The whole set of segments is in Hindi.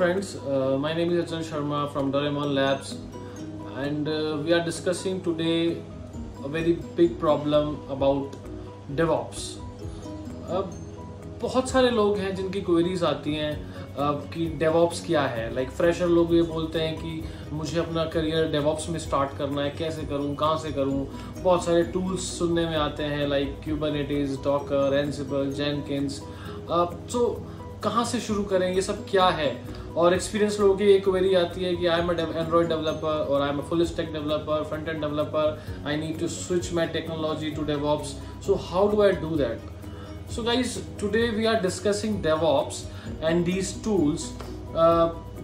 friends, my name is Achal Sharma from Doraemon Labs, and we are discussing today a very big problem about DevOps. बहुत सारे लोग हैं जिनकी क्वेरीज आती हैं कि DevOps क्या है। लाइक फ्रेशर लोग ये बोलते हैं कि मुझे अपना करियर DevOps में स्टार्ट करना है, कैसे करूं, कहां से करूं। बहुत सारे टूल्स सुनने में आते हैं like Kubernetes, Docker, Ansible, Jenkins। तो कहाँ से शुरू करें, ये सब क्या है। और एक्सपीरियंस लोगों की एक क्वेरी आती है कि आई एम एंड्रॉइड डेवलपर और I am full stack developer, front end developer, I need to switch my technology to DevOps, so how do I do that. So guys, today we are discussing DevOps and these tools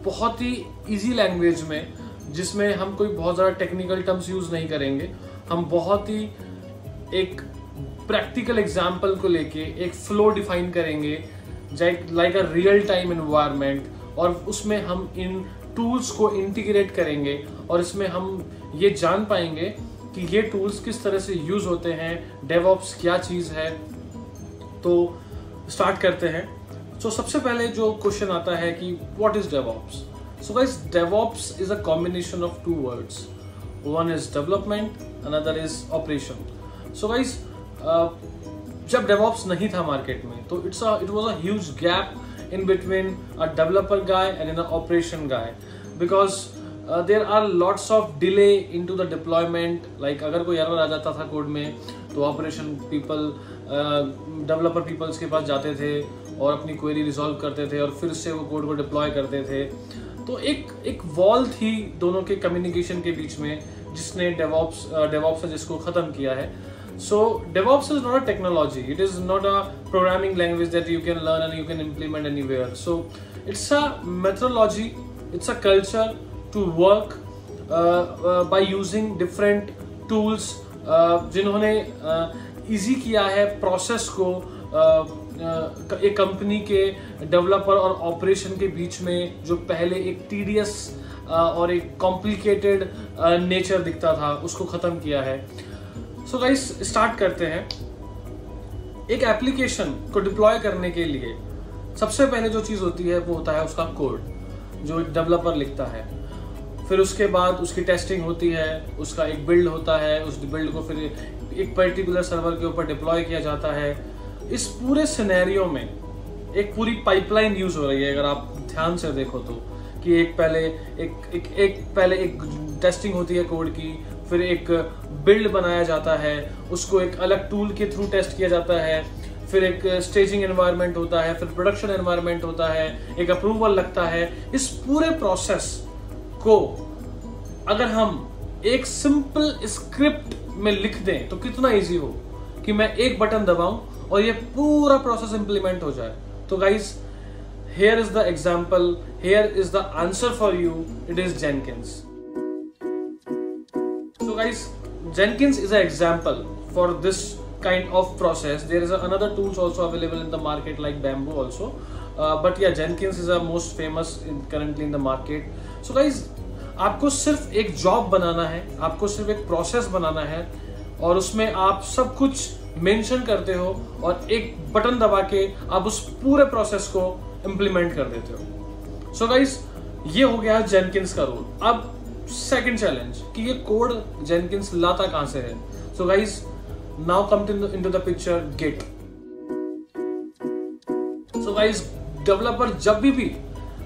बहुत ही easy language में, जिसमें हम कोई बहुत ज़्यादा टेक्निकल टर्म्स यूज़ नहीं करेंगे। हम बहुत ही एक प्रैक्टिकल एग्जाम्पल को लेके एक फ्लो डिफाइन करेंगे like a real time environment, और उसमें हम इन टूल्स को इंटीग्रेट करेंगे और इसमें हम ये जान पाएंगे कि ये टूल्स किस तरह से यूज़ होते हैं, DevOps क्या चीज़ है। तो स्टार्ट करते हैं। सो सबसे पहले जो क्वेश्चन आता है कि what is DevOps। So guys, DevOps is a combination of two words, one is development, another is operation. So guys, जब DevOps नहीं था मार्केट में तो it was a huge gap in between a developer guy and in a operation guy, because there are lots of delay into the deployment. Like अगर कोई एरर आ जाता था कोड में तो ऑपरेशन पीपल डेवलपर पीपल्स के पास जाते थे और अपनी क्वेरी रिजॉल्व करते थे और फिर से वो कोड को डिप्लॉय करते थे। तो एक वॉल थी दोनों के कम्युनिकेशन के बीच में, जिसने DevOps है जिसको ख़त्म किया है। सो DevOps is not a technology, it is not a programming language that you can learn and you can implement anywhere. So it's a methodology, it's a culture to work by using different tools जिन्होंने इजी किया है प्रोसेस को एक कंपनी के डेवलपर और ऑपरेशन के बीच में, जो पहले एक टीडियस और एक कॉम्प्लिकेटेड नेचर दिखता था, उसको ख़त्म किया है। सो गाइस, स्टार्ट करते हैं। एक एप्लीकेशन को डिप्लॉय करने के लिए सबसे पहले जो चीज़ होती है वो होता है उसका कोड, जो एक डेवलपर लिखता है। फिर उसके बाद उसकी टेस्टिंग होती है, उसका एक बिल्ड होता है, उस बिल्ड को फिर एक पर्टिकुलर सर्वर के ऊपर डिप्लॉय किया जाता है। इस पूरे सिनेरियो में एक पूरी पाइपलाइन यूज हो रही है, अगर आप ध्यान से देखो तो, कि एक पहले एक टेस्टिंग होती है कोड की, फिर एक बिल्ड बनाया जाता है, उसको एक अलग टूल के थ्रू टेस्ट किया जाता है, फिर एक स्टेजिंग एनवायरनमेंट होता है, फिर प्रोडक्शन एनवायरनमेंट होता है, एक अप्रूवल लगता है। इस पूरे प्रोसेस को अगर हम एक सिंपल स्क्रिप्ट में लिख दें तो कितना इजी हो कि मैं एक बटन दबाऊं और ये पूरा प्रोसेस इंप्लीमेंट हो जाए। तो guys, here is the example, here is the answer for you, it is Jenkins. So guys, Jenkins is an example for this kind of process. There is another tools also available in the market like Bamboo also, but yeah, Jenkins is the most famous currently in the market. So guys, आपको सिर्फ एक जॉब बनाना है, आपको सिर्फ एक प्रोसेस बनाना है और उसमें आप सब कुछ मेंशन करते हो और एक बटन दबा के आप उस पूरे प्रोसेस को इंप्लीमेंट कर देते हो। सो गाइस, ये हो गया Jenkins का रोल। अब सेकंड चैलेंज कि ये कोड Jenkins लाता कहां से है। So guys, now come into the picture Git. So guys, developer जब भी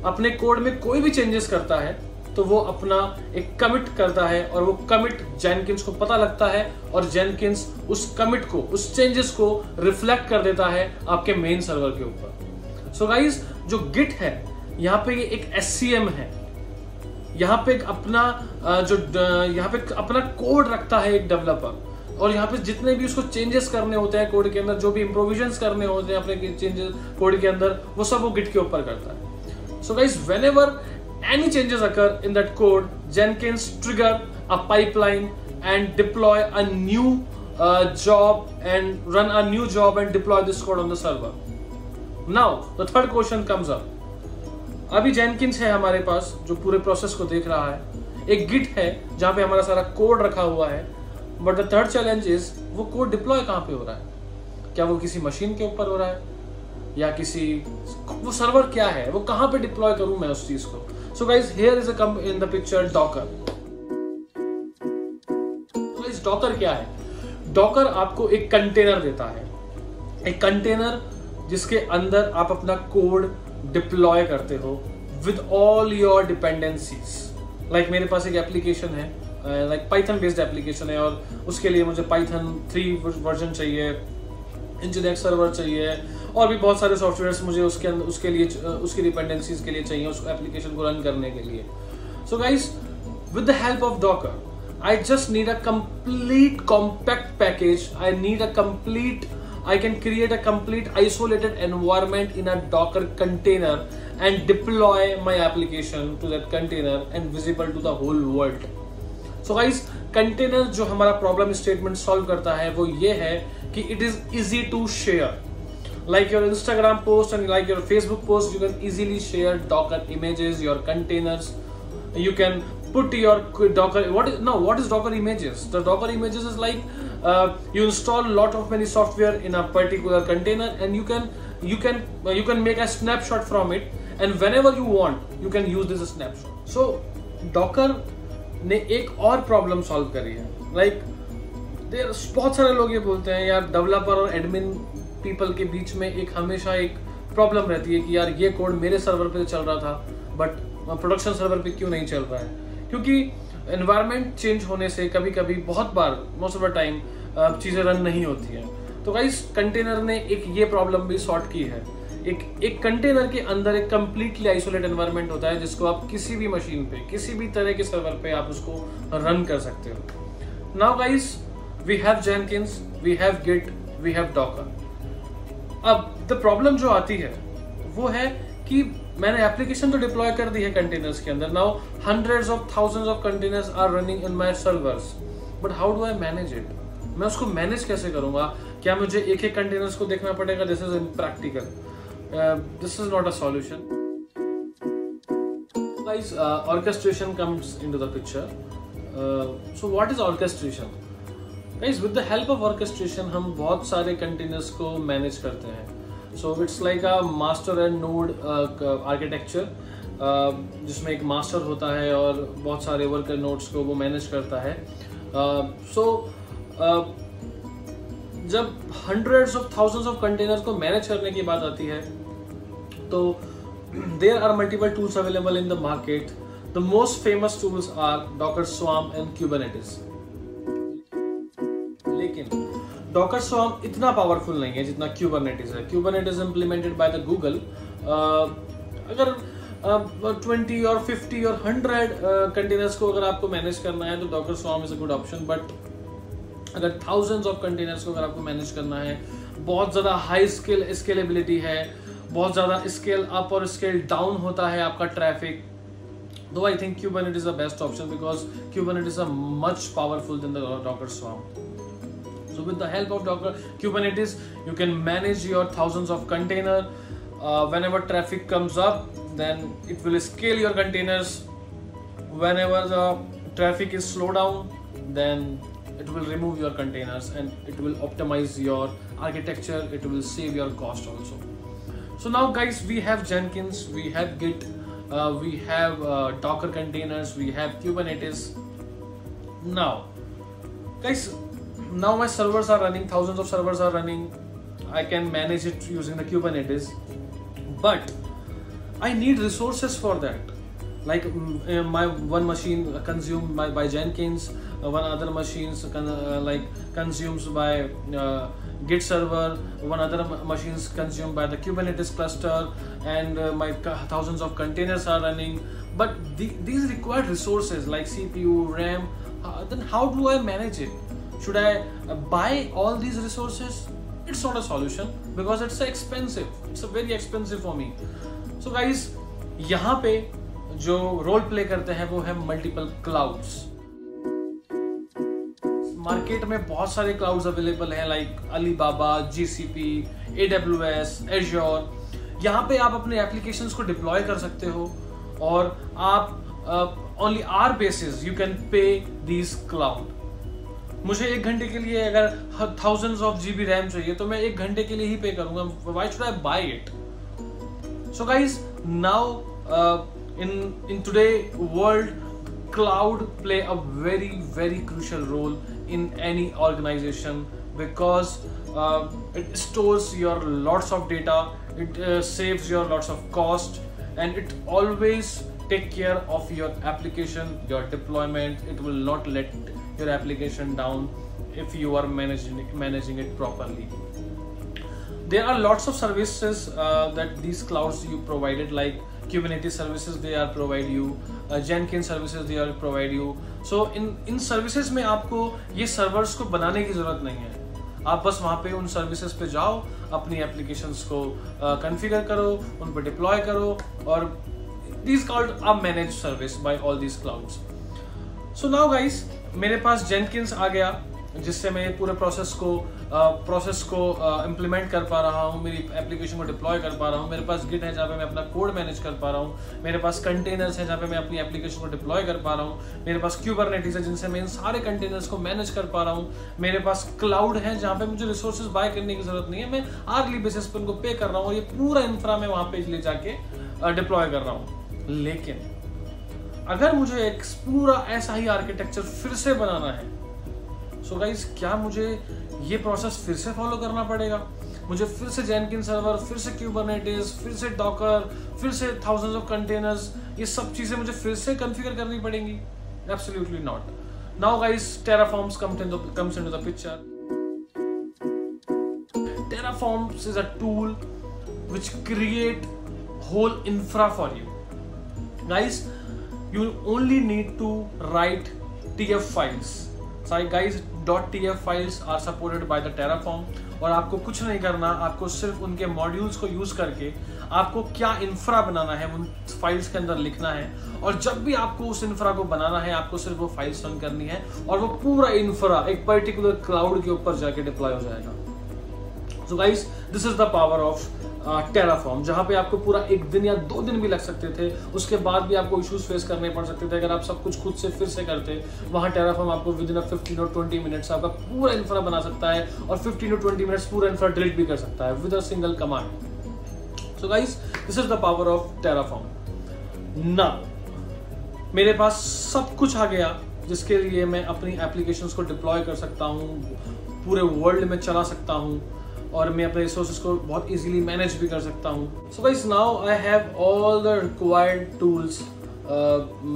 अपने कोड में कोई भी चेंजेस करता है तो वो अपना एक कमिट करता है और वो कमिट Jenkins को पता लगता है और Jenkins उस कमिट को, उस चेंजेस को रिफ्लेक्ट कर देता है आपके मेन सर्वर के ऊपर। सो गाइस, जो Git है यहाँ पे ये एक SCM है, यहाँ पे अपना यहाँ पे अपना कोड रखता है एक डेवलपर, और यहाँ पे जितने भी उसको चेंजेस करने होते हैं कोड के अंदर, जो भी इम्प्रोविजन्स करने होते हैं अपने चेंजेस कोड के अंदर, वो सब वो Git के ऊपर करता है। So guys, whenever any changes occur in that code, Jenkins trigger a pipeline and deploy a new job and run a new job and deploy this code on the server. Now the third question comes up. अभी Jenkins है हमारे पास जो पूरे प्रोसेस को देख रहा है, एक Git है जहाँ पे हमारा सारा कोड रखा हुआ है, but the third challenge is वो कोड डिप्लॉय कहाँ पे हो रहा है। क्या वो किसी मशीन के ऊपर हो रहा है, या किसी, वो सर्वर क्या है, वो कहां पे डिप्लॉय करूं मैं उस चीज को। So guys here is a in the picture Docker. Guys Docker क्या है? डॉकर आपको एक कंटेनर देता है, एक कंटेनर जिसके अंदर आप अपना कोड डिप्लॉय करते हो with all your dependencies. Like मेरे पास एक एप्लीकेशन है, लाइक पाइथन बेस्ड एप्लीकेशन है, और उसके लिए मुझे पाइथन 3 वर्जन चाहिए, nginx सर्वर चाहिए, और भी बहुत सारे सॉफ्टवेयर्स मुझे उसके लिए उसकी डिपेंडेंसीज के लिए चाहिए उस एप्लीकेशन को रन करने के लिए। So guys with the help of Docker I just need a complete compact package. I can create a complete isolated environment in a Docker container and deploy my application to that container and visible to the whole world. So guys, container जो हमारा problem statement solve करता है वो ये है कि it is easy to share. Like your Instagram post and like your Facebook post, you can easily share Docker images, your containers. You can put your Docker. What is Docker images? The Docker images is like you install lot of many software in a particular container, and you can make a snapshot from it, and whenever you want you can use this snapshot. So Docker ने एक और प्रॉब्लम सॉल्व करी है। लाइक बहुत सारे लोग ये बोलते हैं यार डेवलपर और एडमिन पीपल के बीच में एक हमेशा एक प्रॉब्लम रहती है कि यार ये कोड मेरे सर्वर पे चल रहा था बट प्रोडक्शन सर्वर पे क्यों नहीं चल रहा है, क्योंकि एनवायरनमेंट चेंज होने से कभी कभी बहुत बार मोस्ट ऑफ द टाइम चीज़ें रन नहीं होती हैं। तो गाइस कंटेनर ने एक ये प्रॉब्लम भी सॉर्ट की है। एक कंटेनर के अंदर एक कंप्लीटली आइसोलेट एनवायरनमेंट होता है जिसको आप किसी भी मशीन पे किसी भी तरह के सर्वर पे आप उसको रन कर सकते हो। Now guys we have Jenkins, we have Git, we have Docker. अब द प्रॉब्लम जो आती है वो है कि मैंने एप्लीकेशन तो डिप्लॉय कर दी है कंटेनर्स के अंदर। Now hundreds of thousands of containers are running in my servers, but how do I manage it? मैं उसको मैनेज कैसे करूंगा? क्या मुझे एक एक कंटेनर्स को देखना पड़ेगा? This is impractical, this is not a solution. Guys orchestration comes into the picture. So what is orchestration? Guys with the help of orchestration हम बहुत सारे कंटेनर्स को मैनेज करते हैं। So it's like a master and node architecture, जिसमें एक मास्टर होता है और बहुत सारे वर्कर नोड्स को वो मैनेज करता है। जब hundreds of thousands of containers को मैनेज करने की बात आती है तो there are multiple tools available in the market. The most famous tools are Docker Swarm and Kubernetes. लेकिन Docker Swarm इतना पावरफुल नहीं है जितना Kubernetes है। Kubernetes implemented by the Google। अगर 20 और 50 और 100 कंटेनर्स को अगर आपको मैनेज करना है तो Docker Swarm is a good option, but अगर thousands of कंटेनर्स को अगर आपको मैनेज करना है, बहुत ज़्यादा हाई स्केलेबिलिटी है, बहुत ज़्यादा स्केल अप और स्केल डाउन होता है आपका traffic, though I think Kubernetes is the best option because Kubernetes is much powerful than the Docker Swarm. So with the help of Docker Kubernetes, you can manage your thousands of containers. Whenever traffic comes up, then it will scale your containers. Whenever the traffic is slow down, then it will remove your containers and it will optimize your architecture. It will save your cost also. So now guys, we have Jenkins, we have Git, we have Docker containers, we have Kubernetes. Now guys, now my servers are running, thousands of servers are running. I can manage it using the Kubernetes, but I need resources for that. Like my one machine consumed by Jenkins, one other machines consumes by Git server, one other machines consumed by the Kubernetes cluster, and my thousands of containers are running. But these require resources like CPU, RAM. Then how do I manage it? Should I buy all these resources? It's not a solution because it's expensive. It's a very expensive for me. So guys, यहाँ पे जो रोल प्ले करते हैं वो है मल्टीपल क्लाउड्स। मार्केट में बहुत सारे क्लाउड्स अवेलेबल हैं like Alibaba, GCP, AWS, Azure। यहाँ पे आप अपने एप्लीकेशंस को डिप्लॉय कर सकते हो और आप only our basis you can pay these cloud। मुझे 1 घंटे के लिए अगर thousands of GB रैम चाहिए तो मैं 1 घंटे के लिए ही पे करूंगा. Why should I buy it? So guys, now in today world, cloud play a very crucial role in any organization because it stores your lots of data, it saves your lots of cost, and it always take care of your application, your deployment. It will not let your application down if you are managing it properly. There are lots of services that these clouds you provided, like Kubernetes services they are provide you, Jenkins services they are provide you. So in services में आपको ये servers को बनाने की जरूरत नहीं है. आप बस वहाँ पे उन सर्विसेज पे जाओ, अपनी एप्लीकेशंस को कॉन्फ़िगर करो, उन पे डिप्लॉय करो, और these called a managed service by all these clouds. So now guys, मेरे पास Jenkins आ गया जिससे मैं पूरे प्रोसेस को इम्प्लीमेंट कर पा रहा हूँ, मेरी एप्लीकेशन को डिप्लॉय कर पा रहा हूँ. मेरे पास गिट है जहाँ पे मैं अपना कोड मैनेज कर पा रहा हूँ. मेरे पास कंटेनर्स है जहाँ पे मैं अपनी एप्लीकेशन को डिप्लॉय कर पा रहा हूँ. मेरे पास क्यूबरनेटिस है जिनसे मैं इन सारे कंटेनर्स को मैनेज कर पा रहा हूँ. मेरे पास क्लाउड है जहाँ पे मुझे रिसोर्सेज बाय करने की जरूरत नहीं है, मैं आर्ली बेसिस पे उनको पे कर रहा हूँ और ये पूरा इंफ्रा मैं वहाँ पे ले जाके डिप्लॉय कर रहा हूँ. लेकिन अगर मुझे एक पूरा ऐसा ही आर्किटेक्चर फिर से बनाना है, सो गाइस, क्या मुझे ये प्रोसेस फिर से फॉलो करना पड़ेगा? मुझे फिर से जेनकिन सर्वर, फिर से क्यूबरनेटिस, फिर से डॉकर, फिर से थाउजेंड्स ऑफ कंटेनर्स, ये सब चीजें मुझे फिर से कॉन्फ़िगर करनी पड़ेंगी? Absolutely not. Now guys, Terraform comes into the picture. Terraform is a tool which create whole infra for you. Guys, you only need to write TF files. So guys, .tf files are supported by the Terraform. और आपको कुछ नहीं करना, आपको सिर्फ उनके मॉड्यूल्स को यूज करके आपको क्या इंफ्रा बनाना है उन फाइल्स के अंदर लिखना है, और जब भी आपको उस इंफ्रा को बनाना है आपको सिर्फ वो फाइल्स रन करनी है और वो पूरा इंफ्रा एक पर्टिकुलर क्लाउड के ऊपर जाके डिप्लॉय हो जाएगा. So guys, this is the power of Terraform, जहाँ पे आपको पूरा 1 दिन या 2 दिन भी लग सकते थे, उसके बाद भी आपको इश्यूज फेस करने पड़ सकते थे. अगर आप सब कुछ खुद से फिर से करते, वहाँ Terraform आपको विद इन 15 और 20 मिनट्स आपका पूरा इंफ्रा बना सकता है और 15 और 20 मिनट्स पूरा इंफ्रा डिलीट भी कर सकता है with a single command. So guys, this is the power of Terraform. Now मेरे पास सब कुछ आ गया जिसके लिए मैं अपनी एप्लीकेशंस को डिप्लॉय कर सकता हूँ, पूरे वर्ल्ड में चला सकता हूँ, और मैं अपने रिसोर्सेज को बहुत इजीली मैनेज भी कर सकता हूँ. So guys, now I have all the required tools.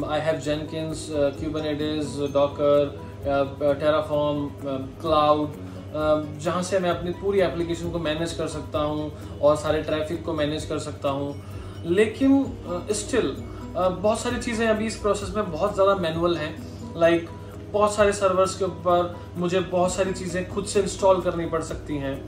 I have Jenkins, Kubernetes, Docker, Terraform, cloud, जहाँ से मैं अपनी पूरी एप्लीकेशन को मैनेज कर सकता हूँ और सारे ट्रैफिक को मैनेज कर सकता हूँ. लेकिन स्टिल बहुत सारी चीज़ें अभी इस प्रोसेस में बहुत ज़्यादा मैनुअल हैं. लाइक बहुत सारे सर्वर्स के ऊपर मुझे बहुत सारी चीज़ें खुद से इंस्टॉल करनी पड़ सकती हैं.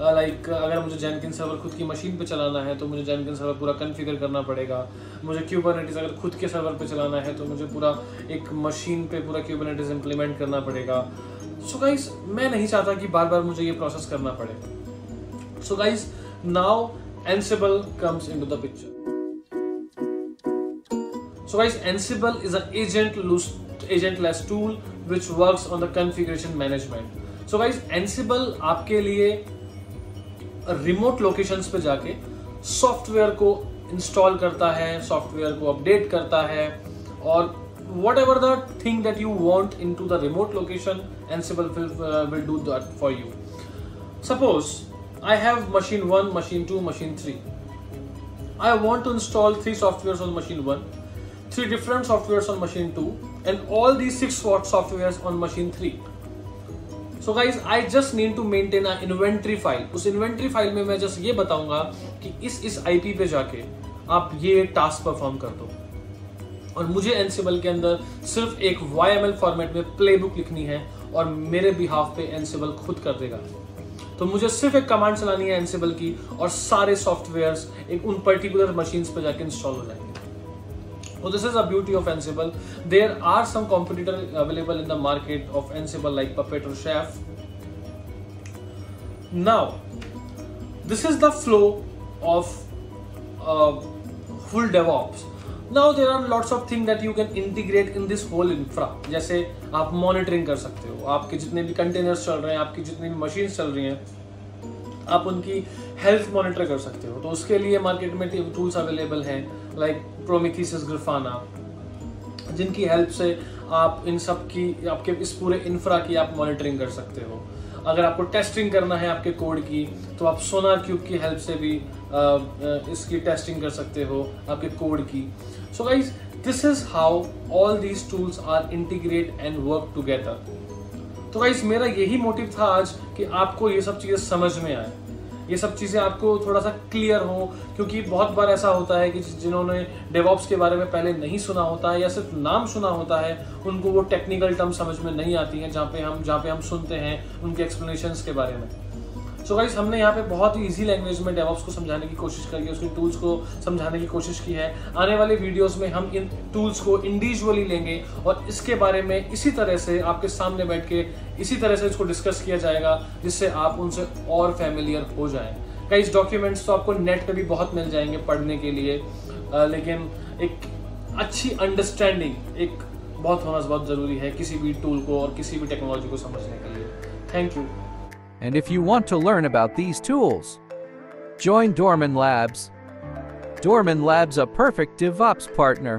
लाइक अगर मुझे जेनकिन सर्वर खुद की मशीन पे चलाना है तो मुझे जेनकिन सर्वर पूरा कॉन्फ़िगर करना पड़ेगा. मुझे क्यूबरनेटिस अगर खुद के सर्वर पे चलाना है तो मुझे पूरा एक मशीन पे पूरा क्यूबरनेटिस इम्प्लीमेंट करना पड़ेगा. सो गाइस, मैं नहीं चाहता कि बार बार मुझे ये प्रोसेस करना पड़े. So guys, now Ansible comes into the picture. So guys, Ansible is an agentless tool which works on the configuration management. So guys, Ansible आपके लिए रिमोट लोकेशंस पे जाके सॉफ्टवेयर को इंस्टॉल करता है, सॉफ्टवेयर को अपडेट करता है, और whatever the thing that you want into the remote location, Ansible will do that for you. Suppose I have machine 1, machine 2, machine 3. I want to install 3 softwares on machine 1, 3 different softwares on machine 2, and all these 6 softwares on machine 3. So guys, I just need to maintain an inventory file. उस inventory file में मैं just ये बताऊंगा कि इस IP पे जाके आप ये टास्क परफॉर्म कर दो, और मुझे Ansible के अंदर सिर्फ एक YML फॉर्मेट में प्लेबुक लिखनी है और मेरे बिहाफ पे Ansible खुद कर देगा. तो मुझे सिर्फ एक कमांड चलानी है Ansible की और सारे सॉफ्टवेयर्स एक उन पर्टिकुलर मशीन्स पे जाके इंस्टॉल हो जाएंगे. So this is the beauty of Ansible. There are some competitors available in the market of Ansible like Puppet or Chef. Now, this is the flow of full DevOps. Now there are lots of thing that you can integrate in this whole infra. जैसे आप मॉनिटरिंग कर सकते हो, आपके जितने भी कंटेनर्स चल रहे हैं, आपकी जितनी भी मशीन्स चल रही हैं, आप उनकी हेल्थ मॉनिटर कर सकते हो। तो उसके लिए मार्केट में टूल्स अवेलेबल हैं लाइक प्रोमीथेसिस, ग्रिफाना, जिनकी हेल्प से आप इन सब की, आपके इस पूरे इंफ्रा की आप मॉनिटरिंग कर सकते हो। अगर आपको टेस्टिंग करना है आपके कोड की, तो आप सोनार क्यूब की हेल्प से भी इसकी टेस्टिंग कर सकते हो आपके कोड की। So guys, this is how all these tools are integrate and work together. तो गाइज, मेरा यही मोटिव था आज कि आपको ये सब चीजें समझ में आए, ये सब चीजें आपको थोड़ा सा क्लियर हो, क्योंकि बहुत बार ऐसा होता है कि जिन्होंने डेवॉप्स के बारे में पहले नहीं सुना होता है या सिर्फ नाम सुना होता है, उनको वो टेक्निकल टर्म समझ में नहीं आती हैं जहाँ पे हम सुनते हैं उनके एक्सप्लेनेशंस के बारे में। सो गाइस, हमने यहाँ पे बहुत ही इजी लैंग्वेज में डेवॉप्स को समझाने की कोशिश करी है, उसके टूल्स को समझाने की कोशिश की है। आने वाले वीडियोस में हम इन टूल्स को इंडिविजुअली लेंगे और इसके बारे में इसी तरह से आपके सामने बैठ के इसी तरह से इसको डिस्कस किया जाएगा, जिससे आप उनसे और फैमिलियर हो जाएं। गाइस, डॉक्यूमेंट्स तो आपको नेट पे भी बहुत मिल जाएंगे पढ़ने के लिए, लेकिन एक अच्छी अंडरस्टैंडिंग एक बहुत जरूरी है किसी भी टूल को और किसी भी टेक्नोलॉजी को समझने के लिए। Thank you. And if you want to learn about these tools, join Dorman Labs. Dorman Labs, a perfect DevOps partner.